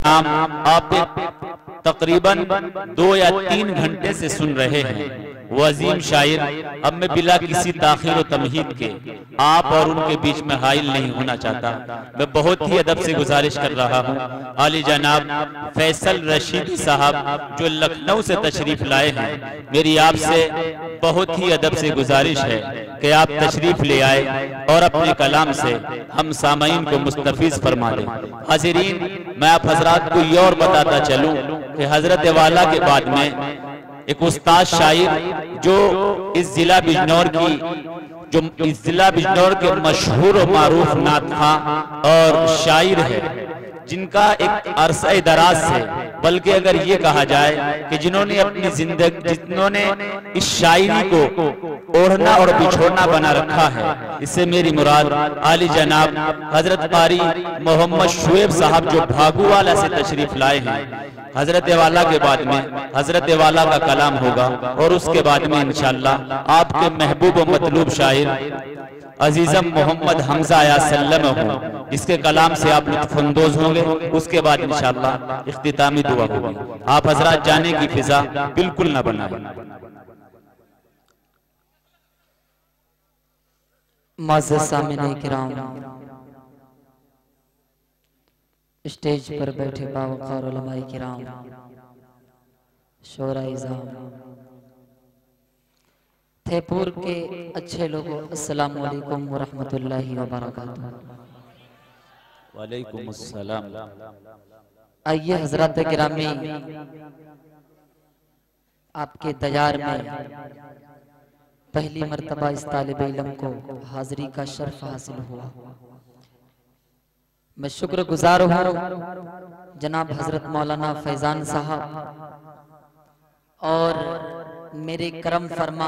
नाम आप तकरीबन 2 या 3 घंटे से सुन रहे हैं। वो अजीम शायर, अब मैं बिला किसी ताखिर व तमहीद के आप और उनके बीच में हाइल नहीं होना चाहता। मैं बहुत ही अदब से गुजारिश कर रहा हूँ, आली जनाब फैसल रशीदी साहब जो लखनऊ से तशरीफ लाए हैं, मेरी आपसे बहुत ही अदब से गुजारिश है कि आप तशरीफ ले आए और अपने कलाम से हम सामईन को मुस्तफीज फरमा दें। हाज़िरीन, मैं आप हजरात को ये और बताता चलूं कि हजरत वाला के बाद में एक उस्ताद शायर जो इस जिला बिजनौर के मशहूर और मारूफ नात खां और शायर है, जिनका एक अरसा दराज से, बल्कि अगर ये कहा जाए कि जिन्होंने अपनी जिंदगी, जिन्होंने इस शायरी को ओढ़ना और बिछोड़ना बना रखा है, इससे मेरी मुराद आली जनाब हजरत कारी मोहम्मद शुएब साहब जो भागूवाला से तशरीफ लाए हैं। हजरत वाला के बाद में हजरत वाला का कलाम होगा और उसके बाद में इंशाअल्लाह आपके महबूब व मतलूब शायर अजीजम मोहम्मद हमजा आया सल्लम हो, इसके कलाम से आप लुत्फअंदोज होंगे। उसके बाद इंशाअल्लाह इख्तितामी दुआ होगी। आप हजरात जाने की फिजा बिल्कुल न बनाएं। मुअज़्ज़ज़ सामिईन किराम, स्टेज पर बैठे बावक़ार उलमाए किराम, शोराए इज़ाम, थेपुर के अच्छे लोगों, अस्सलामु अलैकुम व रहमतुल्लाहि व बरकातुहू। वालेकुम अस्सलाम। आइए हज़रात गिरामी, आपके दयार में पहली मर्तबा इस तालिबे इल्म को हाज़िरी का शर्फ हासिल हुआ। मैं शुक्रगुजार हूँ जनाब हजरत मौलाना फैजान साहब और मेरे करम फरमा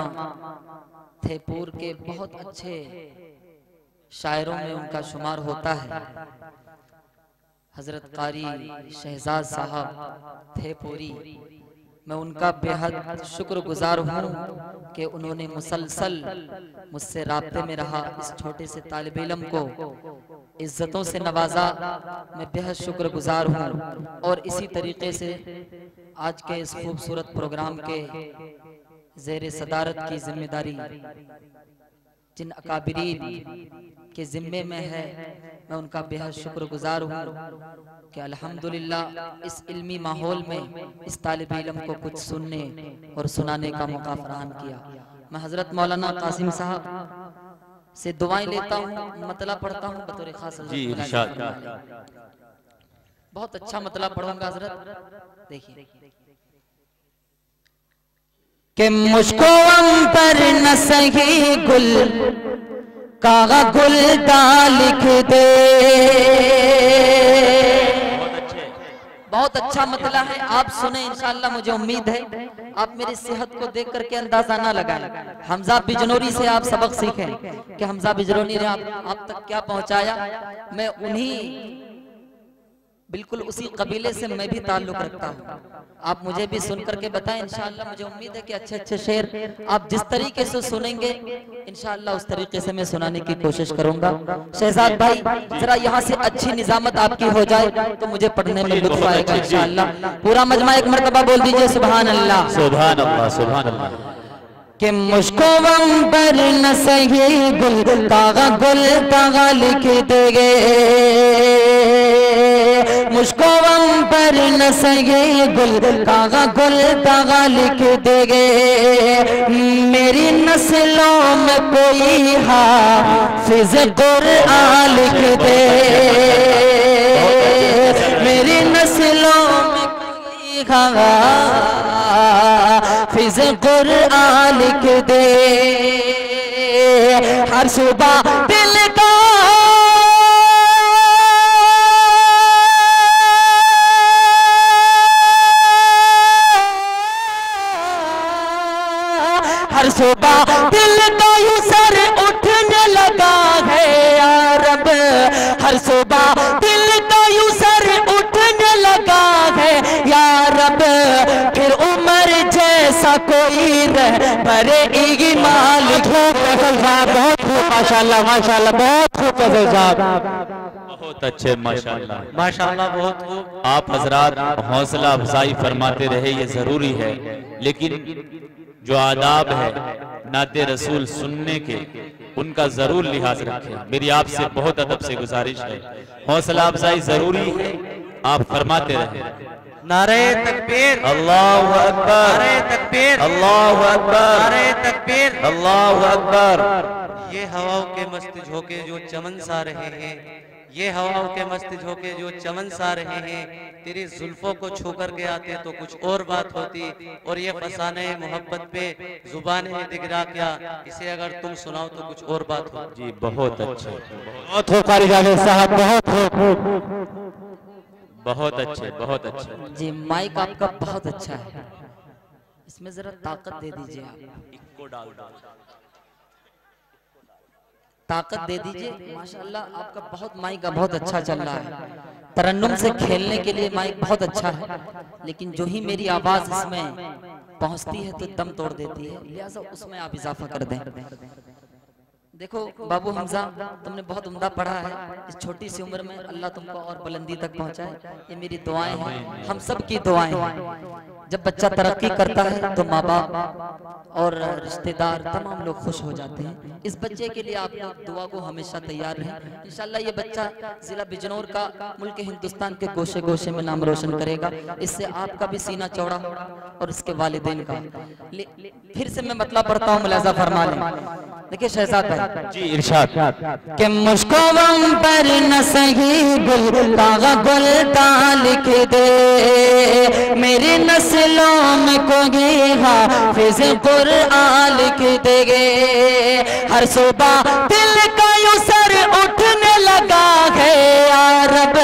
थेपुर के बहुत अच्छे शायरों में उनका शुमार होता है। हजरत कारी शहजाद साहब थेपुरी, मैं उनका बेहद शुक्रगुजार हूँ कि उन्होंने मुसलसल मुझसे राब्ते में रहा, इस छोटे से तालिब इल्म को इज्जतों से नवाजा। मैं बेहद शुक्रगुजार हूँ और इसी तरीके से आज के इस खूबसूरत प्रोग्राम के ज़ेरे सदारत की जिम्मेदारी जिन अकाबिरीन के जिम्मे में है, मैं उनका बेहद शुक्रगुजार हूँ कि अल्हम्दुलिल्लाह इस इल्मी माहौल में इस तालिब इल्म को कुछ सुनने और सुनाने का मौका फराहम किया। मैं हजरत मौलाना कासिम साहब से दुआएं लेता हूँ, मतला पढ़ता हूँ बतौर खास। बहुत अच्छा मतला पढ़ूंगा हजरत। देखिए कि मुझको अंबर न सही गुल कागा गुलदा लिख दे। बहुत अच्छा मतला है, आप सुने इंशाअल्लाह। मुझे उम्मीद है आप मेरी सेहत को देख करके अंदाजा ना लगाएं। हमजा बिजनौरी से आप सबक सीखें कि हमजा बिजनौरी ने आप तक क्या पहुंचाया। मैं उन्हीं बिल्कुल उसी कबीले से मैं भी ताल्लुक रखता हूँ। आप मुझे भी सुन करके बताएं इंशाअल्लाह। मुझे उम्मीद है कि अच्छे अच्छे शेर आप जिस तरीके से सुनेंगे इंशाअल्लाह उस तरीके से मैं सुनाने की कोशिश करूंगा। शहजाद भाई जरा यहाँ से अच्छी निजामत आपकी हो जाए तो मुझे पढ़ने में लुत्फ आएगा इंशाअल्लाह। पूरा मजमा एक मरतबा बोल दीजिए सुभान अल्लाह। सुभान अल्लाह, सुभान अल्लाह। कि मुझको अंबर न सही गुल कागा लिख देगे, मुझको अंबर न सही गुल कागा लिख देगे। मेरी नस्लों में कोई हाफिज कुरान लिख दे, मेरी नस्लों में कोई हाफिज कुरान लिख दे। हर सुबह दिल का हर सुबह दिल का यूं सर उठने लगा है या रब। हर सुबह दिल का यूं सर उठने लगा है या रब। फिर उम्र जैसा कोई रह बरे मालिक हो बहुत माशाल्लाह माशाल्लाह, बहुत खूब फैसल साहब, बहुत अच्छे माशाल्लाह। माशाल्लाह बहुत खूब। आप हजरात हौसला अफजाई फरमाते रहे, ये जरूरी है, लेकिन जो आदाब है नाते रसूल सुनने के, उनका जरूर लिहाज रखें। मेरी आपसे बहुत अदब से गुजारिश है, हौसला अफजाई जरूरी है, आप फरमाते रहे। नारे तकबीर, अल्लाहु अकबर, नारे तकबीर, अल्लाहु अकबर, नारे तकबीर, अल्लाहु अकबर। ये हवाओं के मस्त झोंके जो चमन सा रहे हैं, ये हवाओं के मस्त झोंके जो चमन सा रहे हैं, तेरी जुल्फों को छू कर के आते तो कुछ और बात होती, और ये फसाने मोहब्बत पे जुबाने दिगरा क्या, इसे अगर तुम सुनाओ तो कुछ और बात हो। जी बहुत अच्छे, बहुत हो कारी जावेद साहब, बहुत हो, बहुत अच्छे, बहुत अच्छे। जी माइक आपका बहुत अच्छा है, इसमें जरा ताकत दे दीजिए, आप ताकत दे दीजिए। माशाल्लाह आपका बहुत माइक का बहुत अच्छा चल रहा है, तरन्नुम से खेलने के लिए माइक बहुत अच्छा है, लेकिन जो ही मेरी आवाज इसमें पहुंचती है तो दम तोड़ देती है, लिहाजा उसमें आप इजाफा कर दें। देखो बाबू हमजा, तुमने बहुत उम्दा पढ़ा है, इस छोटी सी उम्र में अल्लाह तुमको और बुलंदी तक पहुंचाए, ये मेरी दुआएं हैं, हम सब की दुआएं हैं। जब बच्चा तरक्की करता है तो माँ बाप और रिश्तेदार तमाम लोग खुश हो जाते हैं। इस बच्चे के लिए आप लोग दुआ को हमेशा तैयार रहें। इंशाल्लाह ये बच्चा जिला बिजनौर का मुल्क हिंदुस्तान के गोशे गोशे में नाम रोशन करेगा, इससे आपका भी सीना चौड़ा और इसके वालिदैन का। फिर से मैं मतलब पढ़ता हूँ, मुलाजा फरमा लें। देखिए शहजाद भाई जी इरशाद। कि मुझको वम पर न सही गुलता लिख दे, मेरी नस्लों में कोई हाफिज कुरान लिख देगे। हर सुबह दिल का यूं सर उठने लगा है या रब,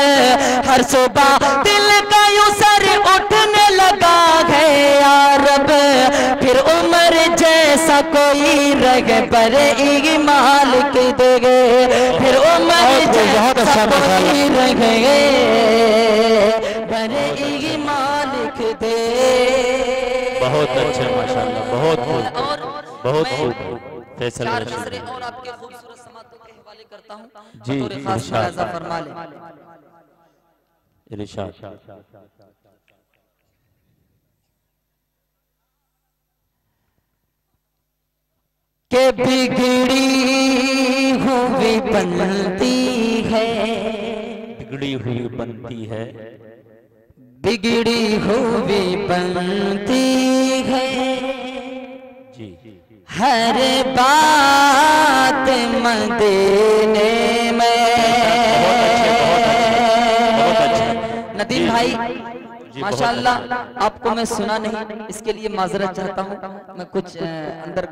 हर सुबह दिल का यूं सर उठने लगा है या रब, फिर उम्र जैसा कोई रग पर ईमान लिख देगे, फिर उम्र जैसा कोई रग पर ईमान लिख दे। बहुत अच्छे माशाल्लाह, बहुत खूब, और बहुत मैं खूब फैसल चार रशीद। मिसरे और आपके खूबसूरत समातों के हवाले करता हूँ, जी, बतौर खास इरशाद। मुलाजा फरमा लें। इरशाद। के बिगड़ी हुई बनती है, बिगड़ी हुई बनती है, बिगड़ी हुई बनती है, जी हर बात मदीने में। बहुत अच्छे। नदीम भाई जी, माशाल्लाह, आपको मैं सुना नहीं, इसके लिए माजरत चाहता हूँ। मैं कुछ अंदर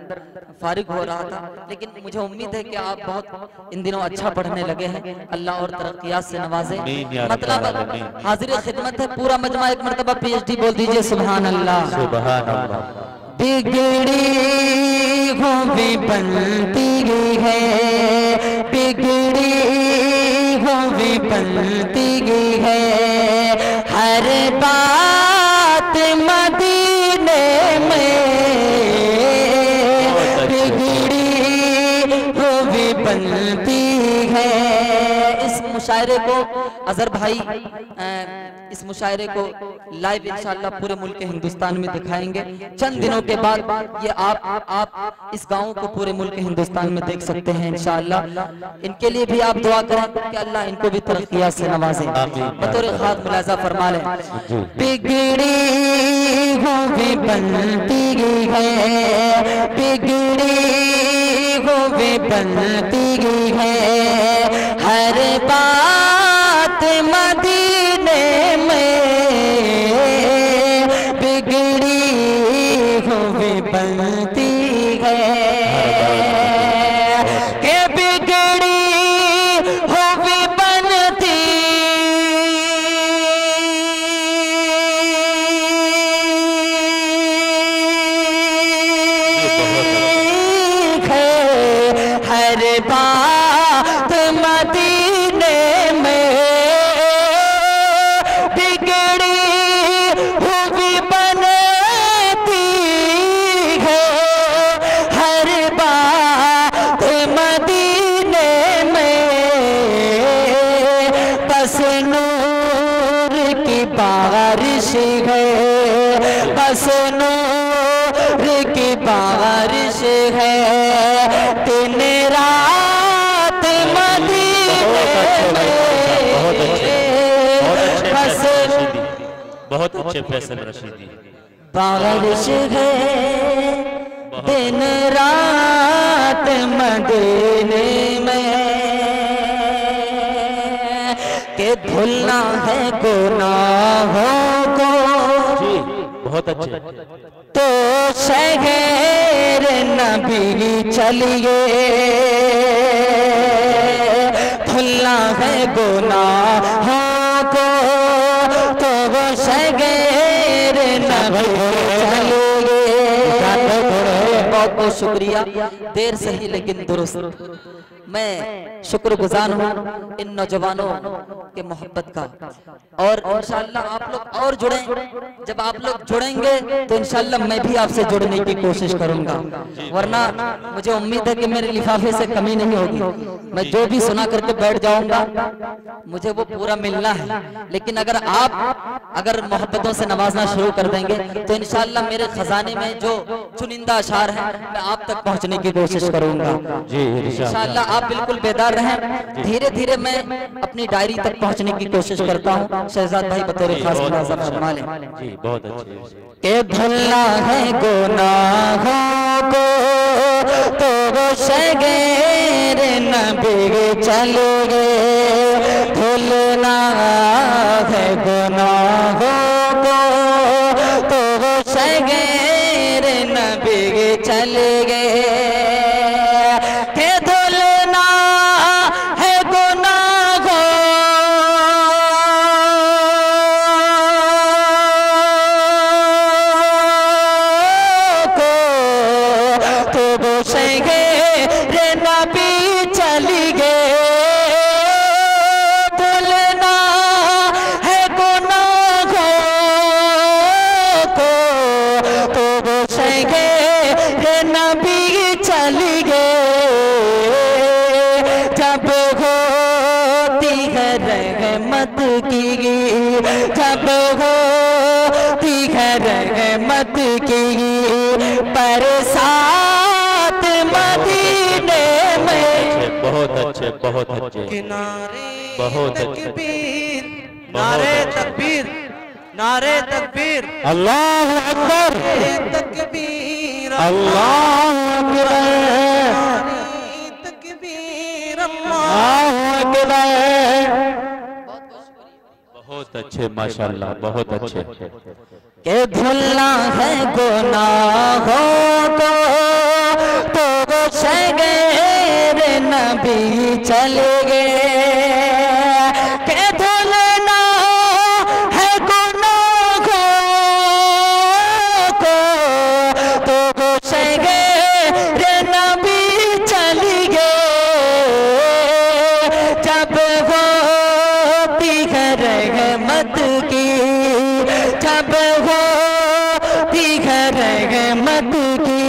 फारिग हो रहा था, लेकिन मुझे उम्मीद है कि आप बहुत इन दिनों अच्छा पढ़ने लगे हैं। अल्लाह और तरक्कियात से नवाजे। आमीन या रब्बल मतलब आलमीन। हाजिर खिदमत है पूरा मजमा, एक मरतबा PhD बोल दीजिए सुभान अल्लाह। सुभान अल्लाह। बिगड़ी हुई बनती है, बिगड़ी हुई बनती है, हर बात मदीने में, बिगड़ी हुई बनती है। इस मुशायरे को अजहर भाई इस मुशायरे को लाइव इंशाल्लाह पूरे मुल्क हिंदुस्तान में दिखाएंगे। चंद दिनों के बाद ये आप इस गाँव को पूरे मुल्क हिंदुस्तान में देख सकते हैं इंशाल्लाह। इनके लिए भी आप दुआ करें कि अल्लाह इनको भी तरक्कियात से नवाजे। बतौर खास मुलाजा फरमा लें। बिगड़ी हुई बनती है, बिगड़ी हुई बनती है, हर बात मदीने में, बिगड़ी हुई बनती है, के बिगड़ी हुई बनती है, हर बात मदीने बस नूर की बारिश है, दिन रात मदीने बहुत अच्छे फैसल रशीदी, बारिश है, दिन रात मदीने में, के धुलना है गुनाहों को। जी बहुत अच्छे। तो शहर नबी चलिए, धुलना है गुनाहों को, तो वो शहर नबी चलिए। बहुत बहुत शुक्रिया, देर से ही लेकिन दुरुस्त। मैं शुक्रगुजार हूँ इन नौजवानों के मोहब्बत का, और इंशाल्लाह आप लोग और जुड़ें। जब आप लोग जुड़ेंगे तो इंशाल्लाह मैं भी आपसे जुड़ने की कोशिश करूंगा, वरना मुझे उम्मीद है कि मेरे लिफाफे से कमी नहीं होगी। मैं जो भी सुना करके बैठ जाऊंगा, मुझे वो पूरा मिलना है। लेकिन अगर मोहब्बतों से नवाजना शुरू कर देंगे तो इंशाल्लाह मेरे खजाने में जो चुनिंदा अशार है मैं आप तक पहुंचने की कोशिश करूंगा। इंशाल्लाह आप बिल्कुल बेदार रहें। धीरे धीरे मैं अपनी डायरी तक पहुंचने की कोशिश करता हूं। शहजाद भाई बतौर खास मुलाज़ा फरमा लें। जी बहुत अच्छे। के धुलना है गुनाहों को, तो वो शगेर नबी चले गए। धुलना है गुनाहों को, तो वो शगेर नबी चले गए। जब होती है रहमत की बरसात मदीने में। बहुत अच्छे बहुत अच्छे। बहुत तकबीर, नारे तकबीर, नारे तकबीर, अल्लाह अकबर, तकबीर, अल्लाह अकबर, तकबीर, अल्लाह अकबर। बहुत अच्छे माशाल्लाह, बहुत अच्छे। के धुलना है गुनाहों को, तो वो शगेर नबी चले गए। के धुलना है गुनाहों को, तो वो शगेर नबी चले गए। जब होती है रहमत की, जब होती है रहमत की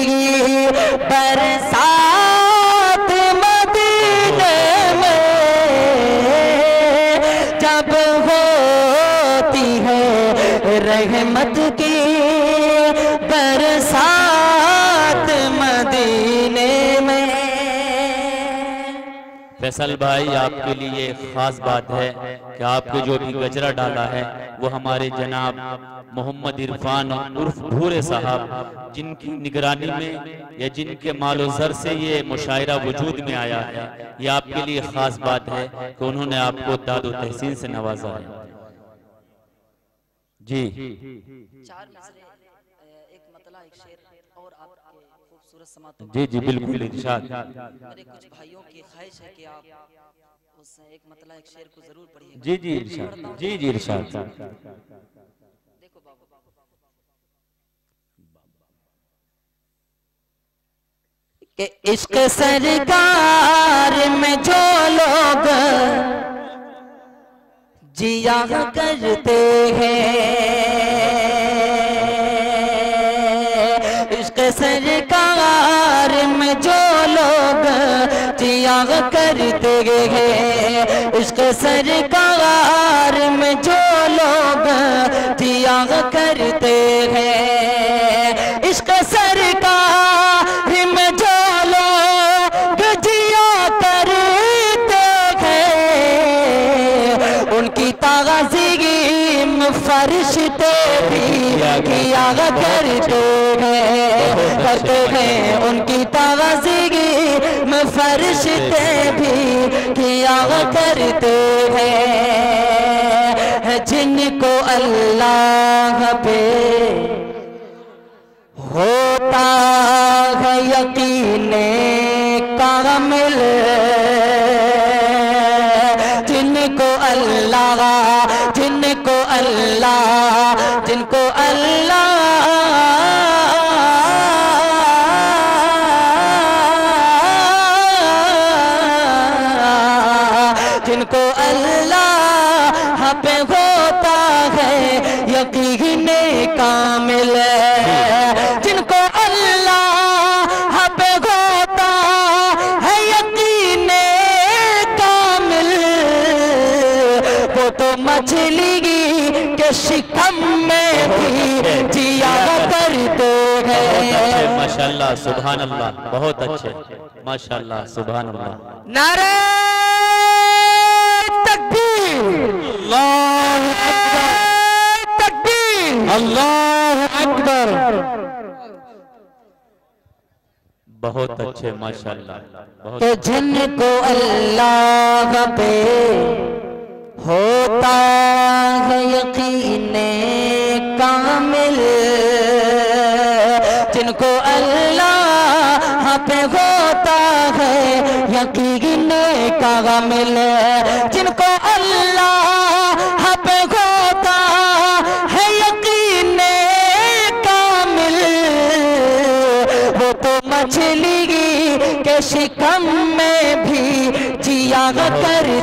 बरसात मदीने में। जब होती है रहमत की बरसात मदीने में। फैसल भाई आपके लिए खास बात है कि आपके जो भी गजरा डाला है वो हमारे जनाब मोहम्मद इरफान उर्फ भूरे साहब, जिनकी निगरानी में या जिनके मालो ज़र से ये मुशायरा वजूद में आया है, ये आपके लिए खास बात है कि उन्होंने आपको दादो तहसीन से नवाजा है। जी चार नज़रें, एक मतला, एक शेर और आपके खूबसूरत समातों। जी जी बिल्कुल इरशाद। मेरे कुछ भाइयों की ख्वाहिश है कि आप उस एक मतला एक शेर को जरूर पढ़िए। जी जी इरशाद, जी जी इरशाद। देखो बाबू, कि इश्क सरकार में जो लोग जिया करते हैं, इश्क सरकार में जो लोग जिया करते हैं। इश्क सरकार में जो लोग दिया करते हैं, इश्क सरकार में जो लोग दिया करते हैं, उनकी ताज़ीम फरिश्ते भी किया करते हैं, उनकी ताज़ीम फरिश्ते भी किया करते हैं। जिनको अल्लाह पे होता है यकीने कामिल, जिनको अल्लाह जिनको अल्लाह जिनको अल्लाह जिनको अल्लाह पे होता है यकीन कामिल, जिनको अल्लाह पे होता है यकीन कामिल, वो तो मछली के शिकम में भी जिया करते हैं। माशाल्लाह सुभान अल्लाह, बहुत अच्छे, माशाल्लाह सुभान अल्लाह। नारे अल्लाहु अकबर, तकबीर, अल्लाहु अकबर। बहुत अच्छे माशाल्लाह, बहुत। तो जिनको अल्लाह पे होता है यकीन कामिल, जिनको अल्लाह पे होता है यकीन कामिल, जिनको अल्लाह पे होता है यकीन कामिल, वो तो मछली के शिकम में भी जिया करते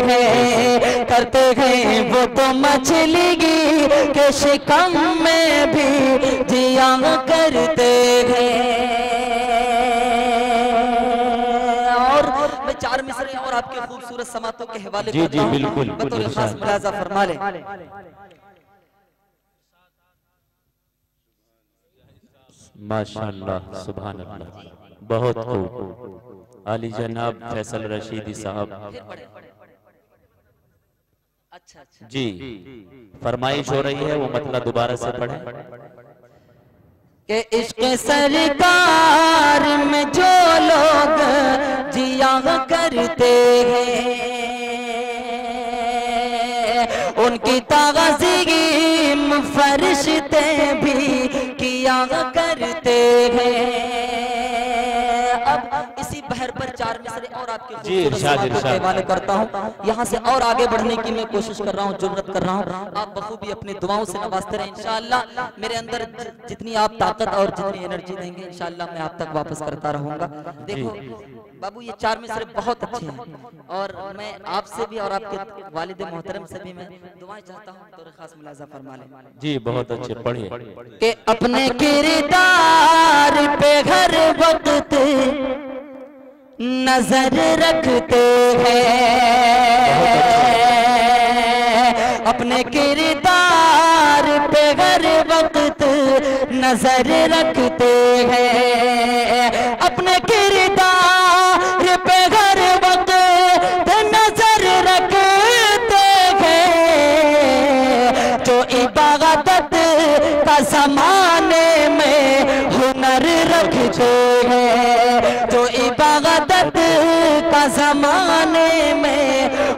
हैं, वो तो मछली के शिकम में भी जिया करते हैं। और मैं चार मिसरे और आपके खूबसूरत समातों के हवाले करता हूं, बिल्कुल, बतौर खास मुलाजा फरमा लें। माशाल्लाह सुभान अल्लाह, बहुत खूब। आली जनाब फैसल रशीदी साहब अच्छा जी फरमाइश हो रही है, वो मतलब दोबारा से पढ़ें कि इश्क सरकार में जो लोग जिया करते हैं, उनकी ताज़ीम फरिश्ते भी किया करते हैं। अब इसी बहर पर चार मिसरे और आपके हवाले करता हूँ। यहाँ से और आगे बढ़ने की मैं कोशिश कर रहा हूँ, जुर्रत कर रहा हूँ। आप बखूबी अपनी दुआओं से नवाजते रहे इंशाअल्लाह। मेरे अंदर जितनी आप ताकत और जितनी एनर्जी देंगे इंशाअल्लाह मैं आप तक वापस करता रहूंगा। देखो बाबू, ये चार मिसरे बहुत अच्छे हैं और मैं आपसे भी और आपके वालिद मोहतरम से भी मैं दुआएं चाहता हूँ, तो खास मुलाजा फरमा लें। जी बहुत अच्छे, पढ़िए। कि अपने किरदार पे हर वक्त नजर रखते हैं, अपने किरदार पे हर वक्त नजर रखते हैं, अपने किरदार पे हर वक्त नजर रखते हैं। जो इबादत का ज़माने में हुनर रखते हैं, जो इबादत का ज़माने में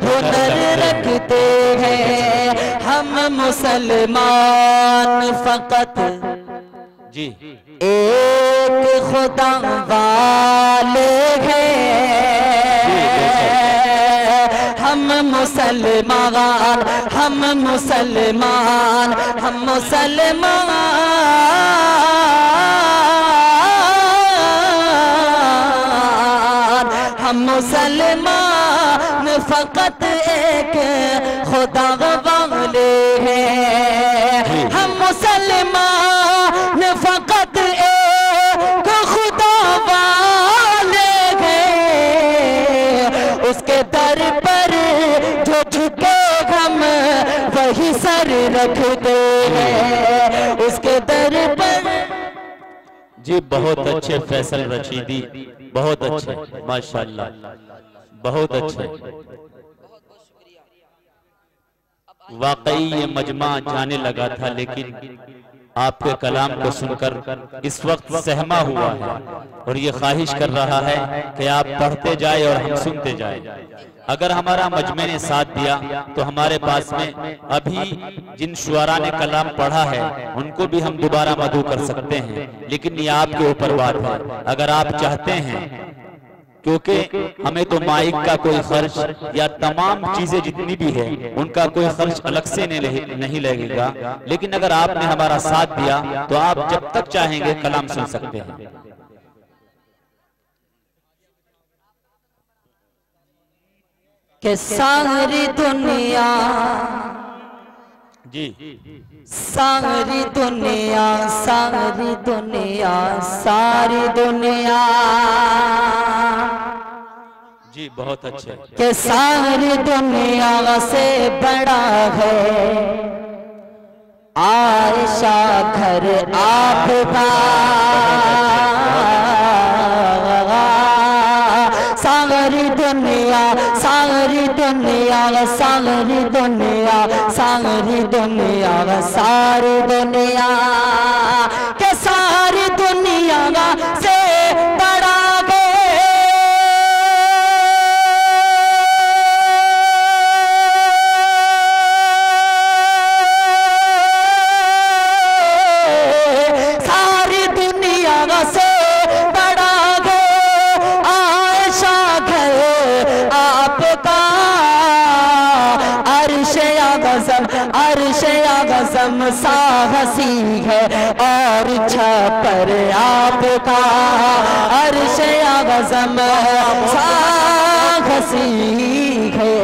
हुनर रखते हैं। हम मुसलमान फकत जी एक खुदा वाले हैं, हम मुसलमान हम मुसलमान हम मुसलमान हम मुसलमान फकत एक खुदा वाले हैं, हम मुसलमान फकत एक खुदा वाले हैं। के हम वही सर रखते हैं उसके दर पर। जी बहुत अच्छे फैसल रशीदी, बहुत अच्छे, माशाल्लाह, बहुत अच्छे। वाकई ये मजमा जाने लगा था, लेकिन आपके कलाम को सुनकर इस वक्त सहमा हुआ है और ये ख्वाहिश कर रहा है कि आप पढ़ते जाए और हम सुनते जाए। अगर हमारा मजमे ने साथ दिया तो हमारे पास में अभी जिन शुआरा ने कलाम पढ़ा है उनको भी हम दोबारा मदू कर सकते हैं, लेकिन ये आपके ऊपर बात है। अगर आप चाहते हैं, क्योंकि हमें तो माइक का कोई खर्च या तमाम चीजें जितनी भी है उनका कोई खर्च अलग से नहीं लगेगा, लेकिन अगर आपने हमारा साथ दिया तो आप जब तक चाहेंगे कलाम सुन सकते हैं। कि सारी दुनिया, जी सारी दुनिया, सारी दुनिया, सारी दुनिया, जी बहुत अच्छे। कि सारी दुनिया से बड़ा है आयशा घर आपका। सारी दुनिया, सारी दुनिया, सारी दुनिया, सारी दुनिया, सारी दुनिया, के सारी दुनिया से बड़ा गज़म सा हसी है और छपर आपका। अर्श गज़म सा हसी है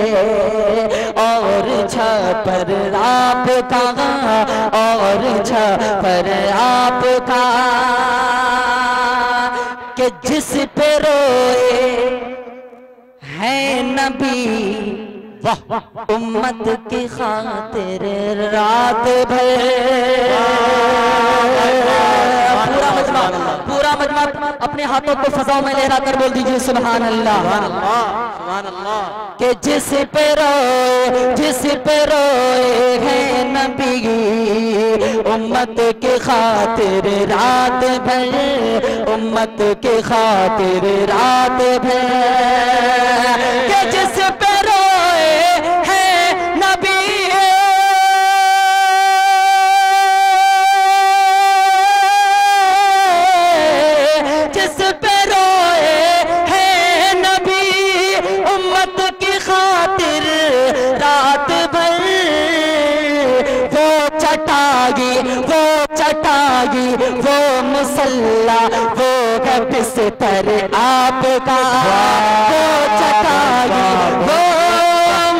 और छपर आपका, और छपर आपका, कि जिस पे रोए है नबी उम्मत की खातिर रात भर। पूरा मजमा अपने हाथों को फजाओं में लहरा कर बोल दीजिए सुभान अल्लाह, सुभान अल्लाह। कि जिस पे रोए है नबी उम्मत की खातिर रात भर, उम्मत की खातिर रात भर। कि जिस पे वो मुसल्ला, वो है बिस्तर आपका। वो चटाई, वो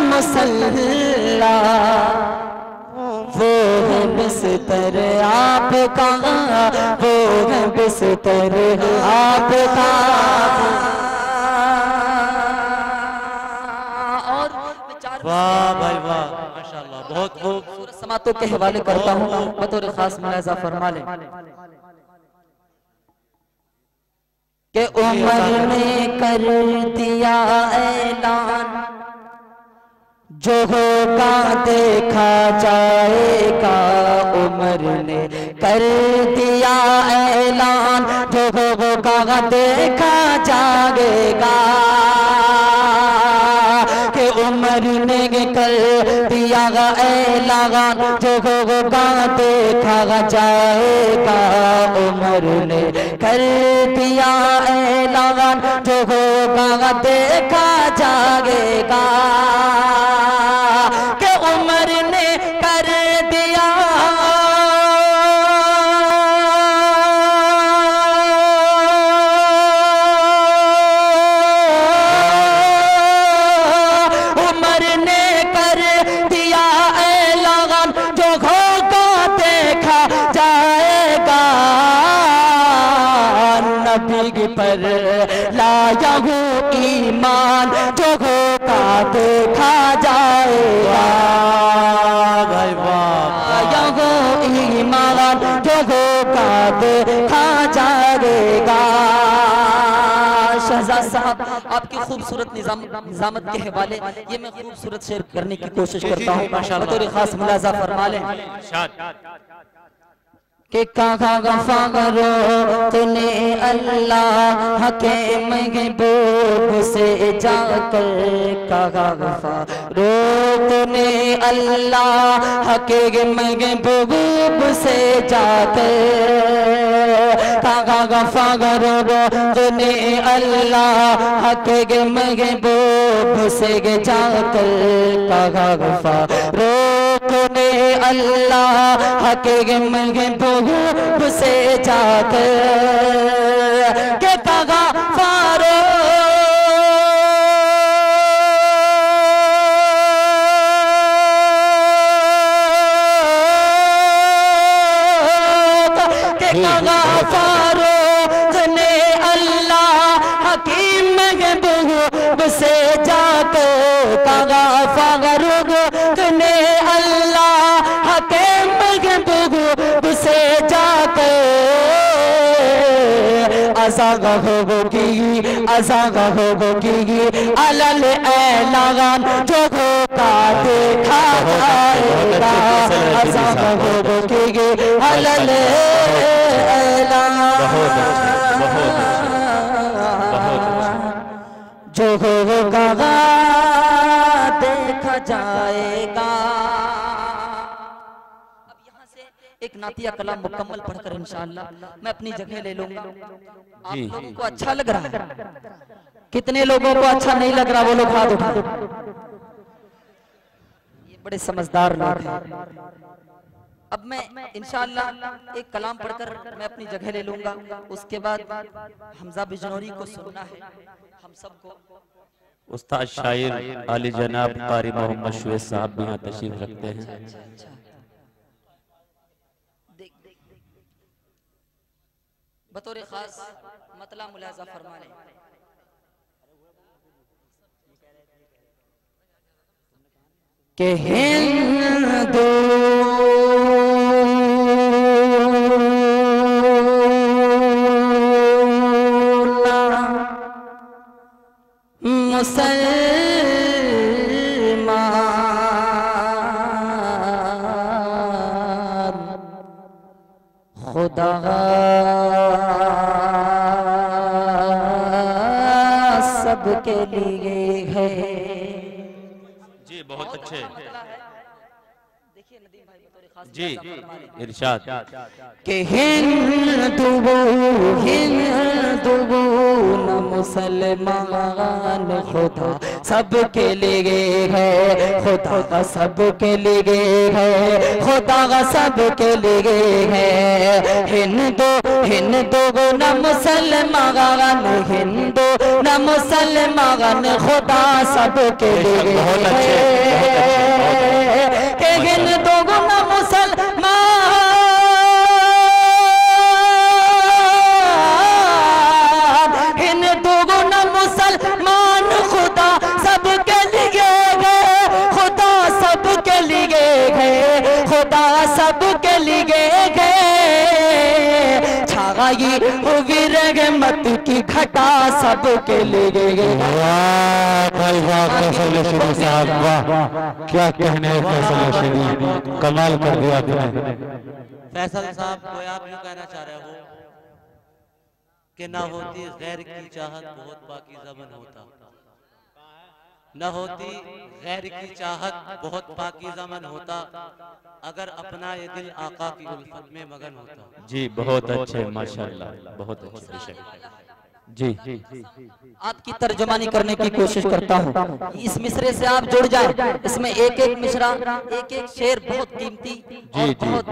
मुसल्ला, वो है बिस्तर आपका, वो है बिस्तर आपका। वाह भाई वाह, माशाल्लाह, बहुत खूब। समातों के हवाले करता हूँ, बतौर खास मुलाजा फरमा लें कि उमर ने कर दिया ऐलान, जो होगा देखा जाएगा। उमर ने कर दिया ऐलान, जो होगा देखा जाएगा। कि उमर ने कर दिया ऐलान, जो होगा देखा जाएगा। उमर ने कर दिया ऐलान, जो होगा देखा जाएगा। कि उमर ने कर दिया पर लाया हूँ ईमान, जो होगा देखा जाएगा। खूबसूरत निजामत के हवाले ये मैं खूबसूरत शेर करने की कोशिश करता हूँ। बतौर खास मुलाजा फरमा लें कि कहा गफा करो तूने अल्लाह के महबूब से जाकर, कहा गफा रो तूने अल्लाह के महबूब से जाकर, कहा गफा करो तूने अल्लाह के महबूब से जाकर, कहा गफा रो तूने अल्लाह के महबूब से जाकर, के कहा फारो के कहा फारो तूने अल्लाह की महबूब से जाकर, कहा फारूक तूने अल्लाह के महबूब से जाकर, अज़ाग होगी अलल ऐलान जो होगा देखा जाएगा, अज़ाग होगी अलल ऐलान जो होगा देखा जाएगा। अब यहाँ से एक नातिया कलाम मुकम्मल पढ़कर इंशाअल्लाह मैं अपनी जगह ले लूंगा। आप लोगों को अच्छा लग रहा है? कितने लोगों को अच्छा नहीं लग रहा वो लोग हाथ उठाओ। ये बड़े समझदार लोग हैं। अब मैं इंशाअल्लाह एक कलाम पढ़कर मैं अपनी जगह ले लूंगा। उसके बाद हमजा बिजनौरी को सुनना है हम सबको। उस्ताद शायर आली जनाब कारी मोहम्मद शुएब साहब भी यहाँ तशरीफ रखते हैं। बतौर खास मतला मुलाजा फरमा लें। के हिंदू मुसलमान खुदा सबके लिए है। जी बहुत अच्छे देखिए नदीम भाई बतौर खास जी इरशाद के हिंदू न मुसलमान खुदा सबके लिए है, खुदा का सबके लिए है, खुदा का सबके लिए है। हिंदू न मुसलमान, हिंदू न मुसलमान खुदा सबके लिए है। के हिंदू न मुसलमान खुदा सबके लिए है, खुदा सबके लिए है, खुदा सबके लिए है। छाई हुई रहमत की घटा सबके लिए है। क्या कहने हैं फैसल शरीफ, कमाल कर दिया आपने। फैसल साहब को आप यूँ कहना चाह रहे हो कि ना होती गैर की चाहत बहुत पाकीज़ा मन होता, न होती गैर की चाहत बहुत पाकीज़ा मन होता, अगर अपना ये दिल आका की उल्फत में मगन होता। जी बहुत अच्छे माशाल्लाह बहुत अच्छे जी। आपकी तर्जुमानी करने की कोशिश करता हूँ। इस मिसरे से आप जुड़ जाए, इसमें एक एक मिसरा एक एक शेर बहुत कीमती और बहुत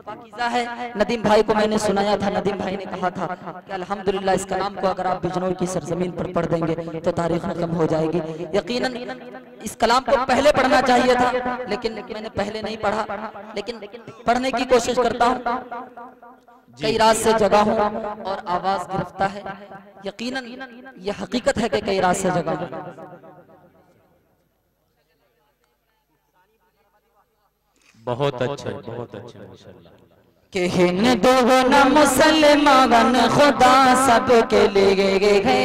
पाकीज़ा है। नदीम भाई को मैंने सुनाया था, नदीम भाई ने कहा था कि अल्हम्दुलिल्लाह इस कलाम को अगर आप बिजनौर की सरजमीन पर पढ़ देंगे तो तारीख खत्म हो जाएगी। यकीनन इस कलाम को पहले पढ़ना चाहिए था, लेकिन मैंने पहले नहीं पढ़ा, लेकिन पढ़ने की कोशिश करता हूँ। कई रात से जगा हूँ और आवाज गिरफ्ता है। यकीनन यह हकीकत है कि कई रात से जगा हूँ। बहुत अच्छे माशाल्लाह। के हिंदू न मुसलमान खुदा सबके लिए है,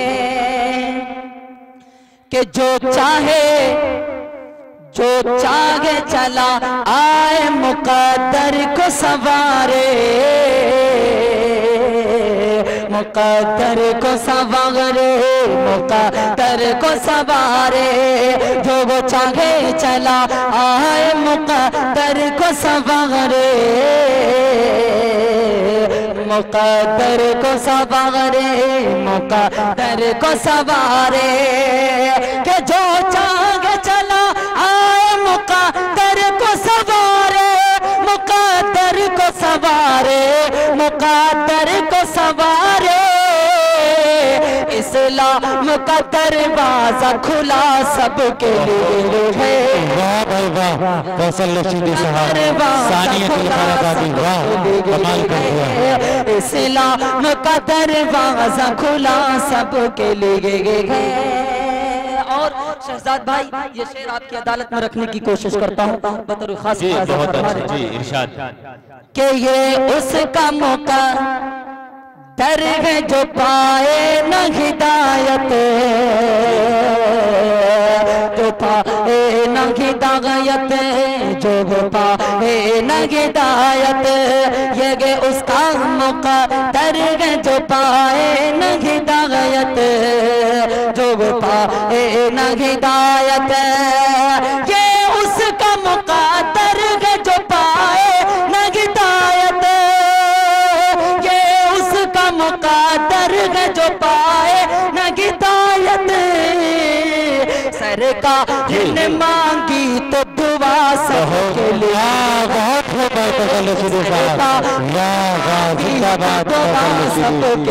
कि जो चाहे चला आए मुकद्दर को सवारे, मुकद्दर को सवारे, मुकद्दर को सवारे। जो वो चाहे चला आए मुकद्दर को सवारे, मुकद्दर को सवारे, मुकद्दर को सवारे। कि जो चाहे चला आए मुकद्दर को सवारे, मुकद्दर को सवारे, मुकद्दर को सवारे। इस्लाम का दरवाजा खुला सबके लिए है। वाह भाई वाह, फैसल रशीदी साहब सानियत फरादादी, वाह कमाल कर दिया। इस्लाम का दरवाजा खुला सबके लिए है। और शहजाद भाई, ये शेर आपकी अदालत में रखने की कोशिश करता हूँ बतौर खास। बहुत अच्छा जी, इरशाद। कि ये उसका मौका दर है जो पाए न हिदायत, जो पाए न हिदायत, जो पाए न हिदायत। ये उसका मौका दर है जो पाए न हिदायत, जो पाए न हिदायत। ये उसका मौका दर है जो पाए न हिदायत, ये उसका मुक़द्दर है जो पाए न हिदायत। सरकार ने मांगी तो दुआ सबके लिए। बहुत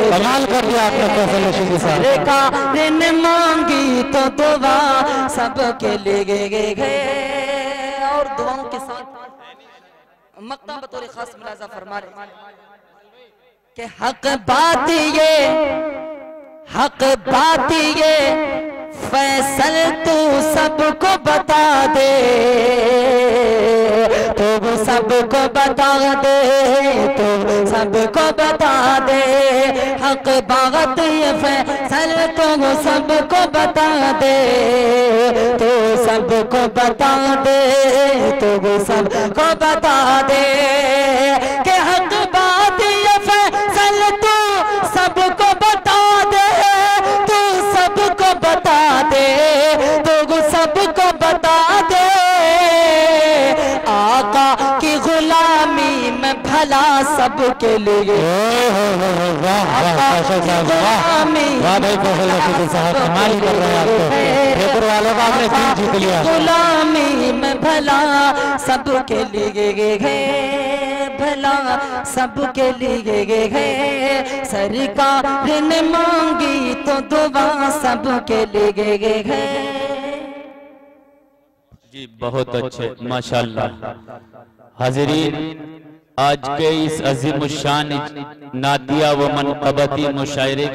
कमाल कर दिया आपने फैसल रशीदी साहब। सरकार ने मांगी तो दुआ सबके लिए गए। और दुआओं के साथ मक्ता बतौर खास मुलाजा फरमा रहे कि हक बात ये, हक बात ये फैसल तू सबको बता दे, तो वो सबको बता दे, तो सबको बता दे। हक बात ये फैसल तो वो सबको बता दे, तो सबको बता दे, तो वो सबको बता दे। कि हक बात ये फैसल तू सबको बता दे, तू सबको बता दे, तो सबको बता दे। आका की गुलामी में भला सबके लिए। गुलामी में भला सबके लिए है, भला सबके लिए है। सरकार ने मांगी तो दुआ सबके लिए है। जी बहुत अच्छे, माशाल्लाह। हाज़रीन, आज के इस अज़ीम शान नादिया व मनक़बती मुशायरे